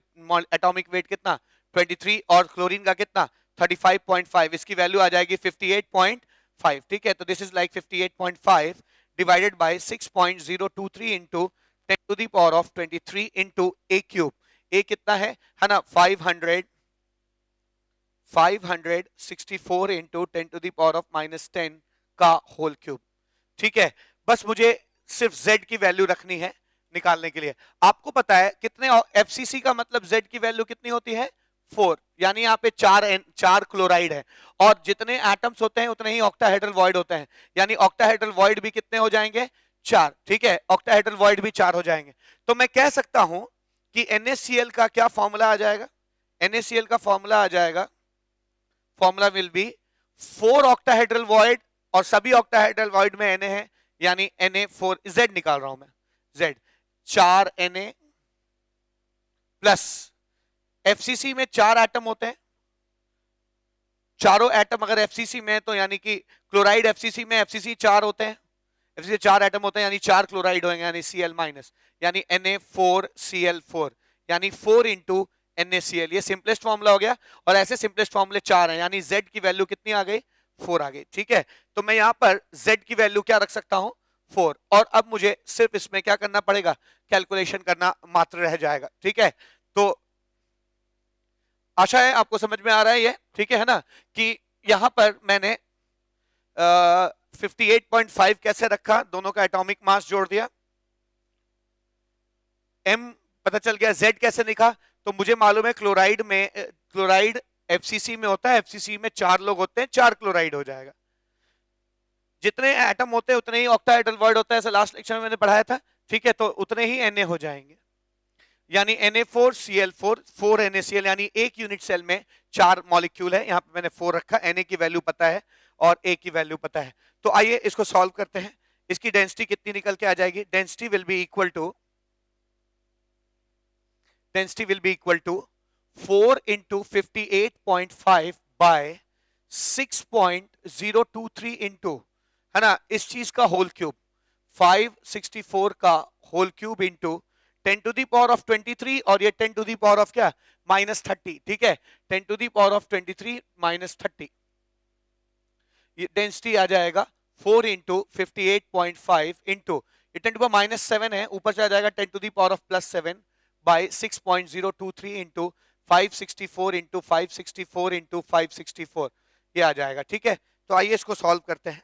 एटॉमिक वेट कितना 23, और क्लोरीन का कितना 35.5, इसकी वैल्यू आ जाएगी 58.5। ठीक है, तो this is like 58.5 divided by 6.023 into 10 to the power of 23 into a cube. A कितना है ना, 564 into 10 to the power of -10 का होल क्यूब। ठीक है, बस मुझे सिर्फ Z की वैल्यू रखनी है निकालने के लिए। आपको पता है कितने FCC का मतलब Z की वैल्यू कितनी होती है, 4, यानी यहाँ पे 4 क्लोराइड है, और जितने एटम्स होते हैं उतने ही ऑक्टाहेड्रल वॉइड होते हैं, यानी ऑक्टाहेड्रल वॉइड भी कितने हो जाएंगे, 4। ठीक है, ऑक्टाहेड्रल वॉइड भी 4 हो जाएंगे। तो मैं कह सकता हूं कि NaCl का क्या फॉर्मूला आ जाएगा, NaCl का फॉर्मूला आ जाएगा, formula will B 4 octahedral void, और सभी ऑक्टाहेड्रल वॉइड में Na है, यानी Na4, Z निकाल रहा हूं मैं, Z 4 Na प्लस FCC में 4 एटम होते हैं, चारों एटम अगर FCC में है तो यानी कि क्लोराइड FCC में FCC 4 होते हैं, FCC 4 एटम होते हैं, यानी 4 क्लोराइड होंगे, यानी Cl माइनस, यानी Na4Cl4, यानी 4 इंटू NaCl। ये सिंपलेस्ट फॉर्मूला हो गया, और ऐसे सिंपलेस्ट फॉर्मूले 4 हैं, यानी Z की वैल्यू कितनी आ गई, 4 आ गई। ठीक है, तो मैं यहां पर Z की वैल्यू क्या रख सकता हूं, 4। और अब मुझे सिर्फ इसमें क्या करना पड़ेगा, कैलकुलेशन करना मात्र रह जाएगा। ठीक है, तो आशा है आपको समझ में आ रहा है ये, ठीक है ना, कि यहां पर मैंने 58.5 कैसे रखा, दोनों का एटॉमिक मास जोड़ दिया, m पता चल गया, z कैसे लिखा, तो मुझे मालूम है क्लोराइड एफसीसी में होता है, एफसीसी में 4 लोग होते हैं, 4 क्लोराइड हो जाएगा। जितने एटम होते हैं उतने ही ऑक्टाहेड्रल वर्ड होता है, ऐसा लास्ट लेक्चर में मैंने पढ़ाया था। ठीक है, तो उतने ही Na हो जाएंगे, यानी Na4Cl4 4 NaCl, यानी एक यूनिट सेल में 4 मॉलिक्यूल है। यहां पे मैंने 4 रखा, Na की वैल्यू पता है और A की वैल्यू पता है। तो आइए इसको सॉल्व करते हैं। इसकी डेंसिटी कितनी निकल के आ जाएगी, density will be equal to 4 into 58.5 by 6.023 into, है ना, इस चीज का होल क्यूब 564 का whole cube into 10 to the power of 23, और ये 10 to the power of क्या, -30। ठीक है, 10 to the power of 23 -30, ये डेंसिटी आ जाएगा 4 into 58.5 इंटू, ये 10 to the power -7 है, ऊपर से आ जाएगा 10 to the power of +7 by 6.023 into 564 into 564 into 564, ये आ जाएगा। ठीक है, तो आइए इसको सॉल्व करते हैं।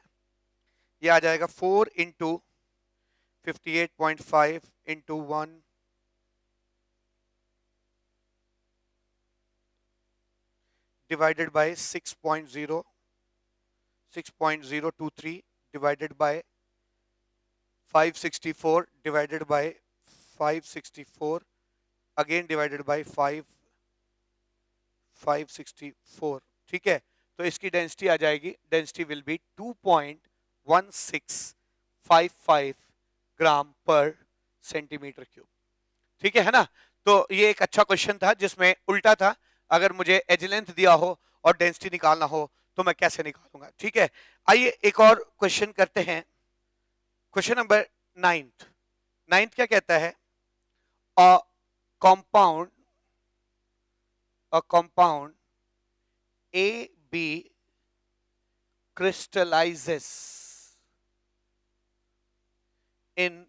ये आ जाएगा 4 into 58.5 into 1 divided by 6.023 divided by 564 divided by 564 again divided by 564। ठीक है, तो इसकी डेंसिटी आ जाएगी, डेंसिटी विल बी 2.1655 ग्राम पर सेंटीमीटर क्यूब। ठीक है ना, तो ये एक अच्छा क्वेश्चन था जिसमें उल्टा था, अगर मुझे एज लेंथ दिया हो और डेंसिटी निकालना हो तो मैं कैसे निकालूंगा। ठीक है, आइए एक और क्वेश्चन करते हैं। क्वेश्चन नंबर 9 क्या कहता है, अ compound AB crystallizes in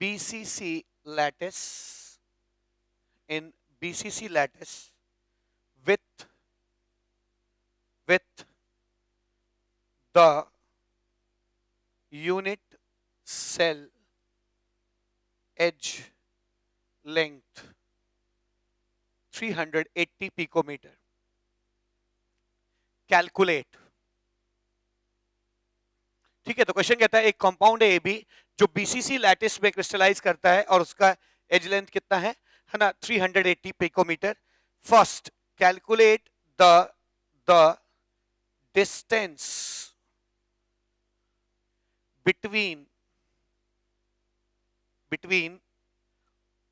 BCC lattice with the unit cell edge length 380 picometer. Calculate. ठीक है, तो क्वेश्चन कहता है एक कंपाउंड है AB जो BCC लैटिस में क्रिस्टलाइज करता है और उसका एज लेंथ कितना है ना, 380 picometre. First calculate the distance between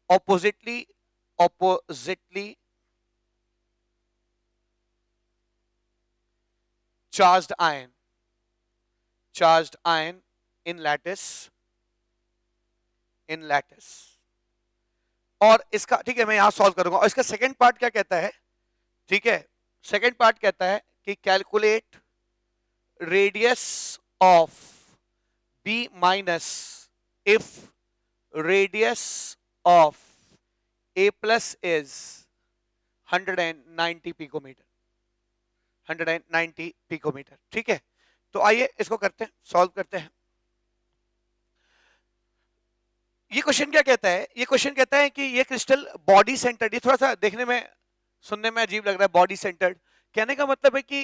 oppositely charged ion in lattice और इसका, ठीक है, मैं यहां सॉल्व करूंगा। और इसका सेकंड पार्ट क्या कहता है, ठीक है, सेकंड पार्ट कहता है कि calculate radius of B minus if radius of A plus is 190 picometre, 190 picometre. ठीक है, तो आइए इसको करते हैं, सॉल्व करते हैं। ये क्वेश्चन क्या कहता है, ये क्वेश्चन कहता है कि ये क्रिस्टल बॉडी सेंटर्ड, ये थोड़ा सा देखने में सुनने में अजीब लग रहा है, बॉडी सेंटर्ड कहने का मतलब है कि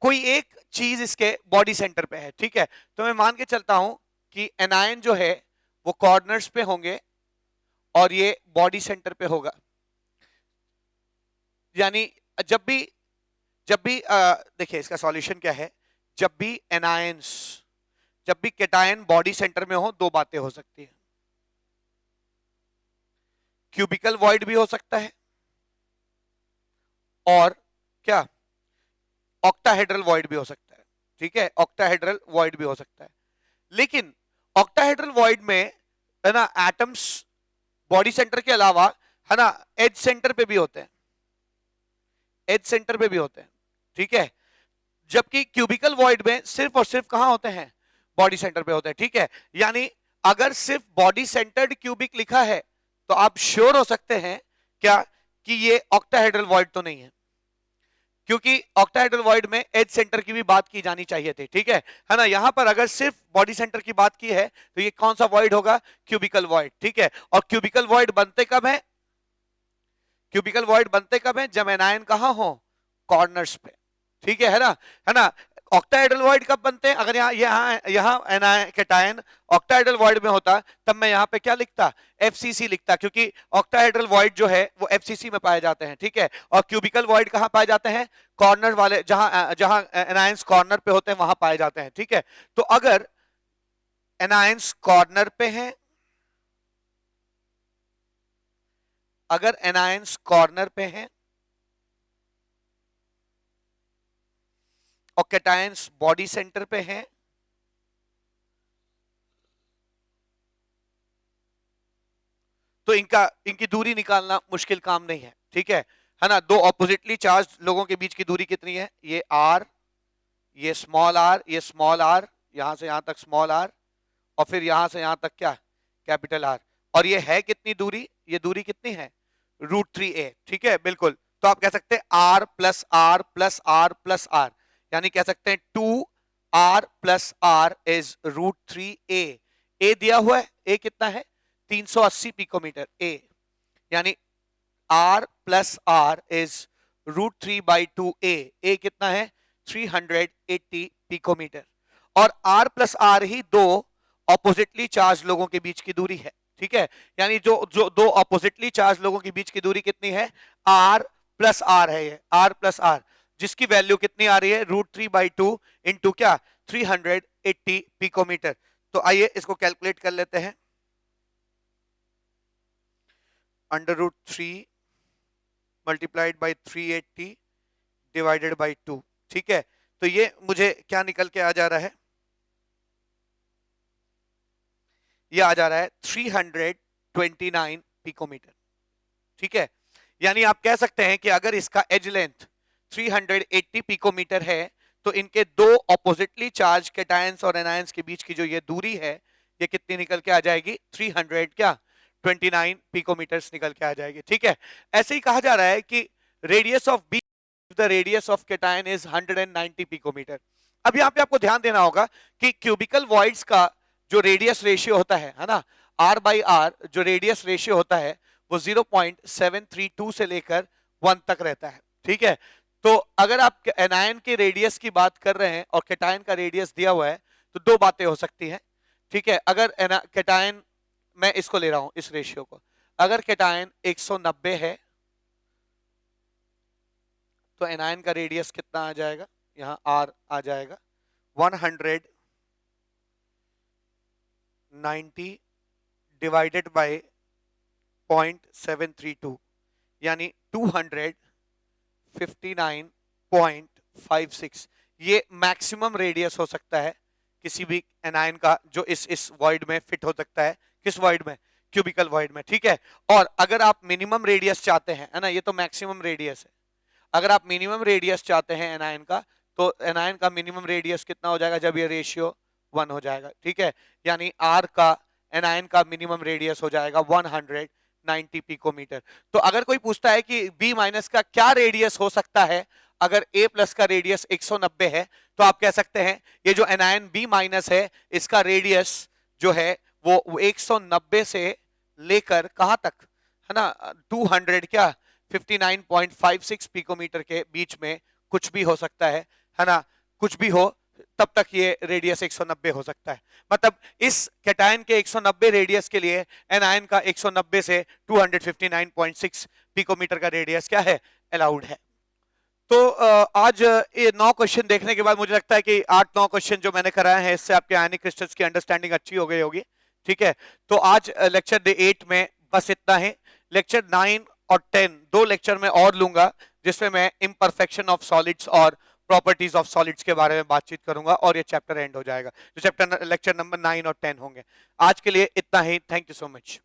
कोई एक चीज इसके बॉडी सेंटर पे है। ठीक है, तो मैं मान के चलता हूं कि एनायन जो है वो कॉर्नर्स पे होंगे और ये बॉडी सेंटर पे होगा, यानी जब भी देखिए इसका सॉल्यूशन क्या है, जब भी कैटायन बॉडी सेंटर में हो, दो बातें हो सकती हैं, क्यूबिकल वॉइड भी हो सकता है और क्या, ऑक्टाहेड्रल वॉइड भी हो सकता है। ठीक है, ऑक्टाहेड्रल वॉइड भी हो सकता है, लेकिन ऑक्टाहेड्रल वॉइड में है ना एटम्स बॉडी सेंटर के अलावा है ना एज सेंटर पे भी होते हैं, ठीक है, जबकि क्यूबिकल वॉइड में सिर्फ और सिर्फ कहां होते हैं, बॉडी सेंटर पे होते हैं, ठीक है। यानी अगर सिर्फ बॉडी सेंटर्ड क्यूबिक लिखा है तो आप श्योर हो सकते हैं क्या कि ये ऑक्टाहेड्रल वॉइड तो नहीं है, क्योंकि ऑक्टाहेड्रल वॉइड में एज सेंटर की भी बात की जानी चाहिए थी, ठीक है ना। यहां पर अगर सिर्फ बॉडी सेंटर की बात की है तो ये कौन सा वॉइड होगा, क्यूबिकल वॉइड, ठीक है। और क्यूबिकल वॉइड बनते कब है, क्यूबिकल वॉइड बनते कब है, जब एनायन कहां हो, कॉर्नर्स पे, ठीक है ना, है ना। ऑक्टाहेड्रल वॉइड कब बनते हैं, अगर यहाँ एनायन कैटायन ऑक्टाहेड्रल वॉइड में होता तब मैं यहाँ पे क्या लिखता, एफसीसी लिखता, क्योंकि ऑक्टाहेड्रल वॉइड जो है वो एफसीसी में पाए जाते हैं, ठीक है। और क्यूबिकल वॉइड कहाँ पाए जाते हैं, कॉर्नर वाले, जहां जहां एनायंस कॉर्नर पे होते हैं वहां पाए जाते हैं, ठीक है। तो अगर एनायंस कॉर्नर पे हैं, अगर एनायंस कॉर्नर पे हैं और कैटायंस बॉडी सेंटर पे हैं, तो इनकी दूरी निकालना मुश्किल काम नहीं है, ठीक है ना। दो ऑपोजिटली चार्ज लोगों के बीच की दूरी कितनी है, ये आर, ये स्मॉल आर, ये स्मॉल आर, यहां से यहां तक स्मॉल आर, और फिर यहां से यहां तक क्या, कैपिटल आर। और ये है कितनी दूरी, ये दूरी कितनी है, √3a, ठीक है, बिल्कुल। तो आप कह सकते हैं R plus R plus R plus R, यानी कह सकते हैं 2r plus R is √3a। ए दिया हुआ है, ए कितना है, 380 पिकोमीटर ए, यानी r plus R is √3/2a। A कितना है, 380 पिकोमीटर। और r प्लस आर ही दो ऑपोजिटली चार्ज लोगों के बीच की दूरी है, ठीक है। यानी जो जो दो ऑपोजिटली चार्ज लोगों के बीच की दूरी कितनी है, r प्लस आर है, ये r प्लस आर, जिसकी वैल्यू कितनी आ रही है, √3/2 इंटू क्या, 380 पिकोमीटर। तो आइए इसको कैलकुलेट कर लेते हैं, √3 मल्टीप्लाइड बाई 380 डिवाइडेड बाई 2, ठीक है। तो ये मुझे क्या निकल के आ जा रहा है, ये आ जा रहा है 329 पिकोमीटर, ठीक है। यानी आप कह सकते हैं कि अगर इसका एज लेंथ 380 पिकोमीटर है तो इनके दो ऑपोजिटली चार्ज कैटायंस और एनायंस के बीच की जो ये दूरी है ये कितनी निकल के आ जाएगी, 329 पिकोमीटर्स निकल के आ जाएगी, ठीक है। ऐसे ही कहा जा रहा है कि radius of B, the radius of cation is 190 picometre. अब यहाँ पे आपको ध्यान देना होगा कि क्यूबिकल वॉइड्स का जो रेडियस रेशियो होता है ना, r/r जो रेडियस रेशियो होता है वो 0.732 से लेकर 1 तक रहता है, ठीक है। तो अगर आप एनायन के रेडियस की बात कर रहे हैं और कैटायन का रेडियस दिया हुआ है तो दो बातें हो सकती हैं, ठीक है। अगर कैटायन, मैं इसको ले रहा हूं इस रेशियो को, अगर कैटायन 190 है तो एनायन का रेडियस कितना आ जाएगा, यहां r आ जाएगा 190 डिवाइडेड बाय 0.732, यानी 259.56। ये मैक्सिमम रेडियस हो सकता है किसी भी एनायन का जो इस वॉइड में फिट हो सकता है, किस वॉइड में, क्यूबिकल वॉइड में, ठीक है। और अगर आप मिनिमम रेडियस चाहते हैं, है ना, ये तो मैक्सिमम रेडियस है, अगर आप मिनिमम रेडियस चाहते हैं एनायन का तो एनायन का मिनिमम रेडियस कितना हो जाएगा जब ये रेशियो 1 हो जाएगा, ठीक है। यानी r का एनायन का मिनिमम रेडियस हो जाएगा 190 पिकोमीटर। तो अगर कोई पूछता है कि B माइनस का क्या रेडियस हो सकता है अगर A प्लस का रेडियस 190 है, तो आप कह सकते हैं ये जो एनायन B माइनस है इसका रेडियस जो है वो 190 से लेकर कहां तक, है ना, 59.56 पिकोमीटर के बीच में कुछ भी हो सकता है ना, कुछ भी हो, तब तक ये रेडियस 190 हो सकता है। मतलब इस कैटायन के 190 रेडियस के लिए एनायन का 190 से 259.6 पिकोमीटर का रेडियस क्या है, अलाउड है। तो आज ये 9 क्वेश्चन देखने के बाद मुझे लगता है कि 8-9 क्वेश्चन जो मैंने कराए हैं इससे आपके आयनिक क्रिस्टल्स की अंडरस्टैंडिंग अच्छी हो गई होगी, ठीक है। तो आज लेक्चर डे 8 में बस इतना ही। लेक्चर 9 और 10 दो लेक्चर में और लूंगा जिसमें मैं इम्परफेक्शन ऑफ सॉलिड्स और प्रॉपर्टीज ऑफ सॉलिड्स के बारे में बातचीत करूंगा और ये चैप्टर एंड हो जाएगा, जो चैप्टर लेक्चर नंबर 9 और 10 होंगे। आज के लिए इतना ही, थैंक यू सो मच।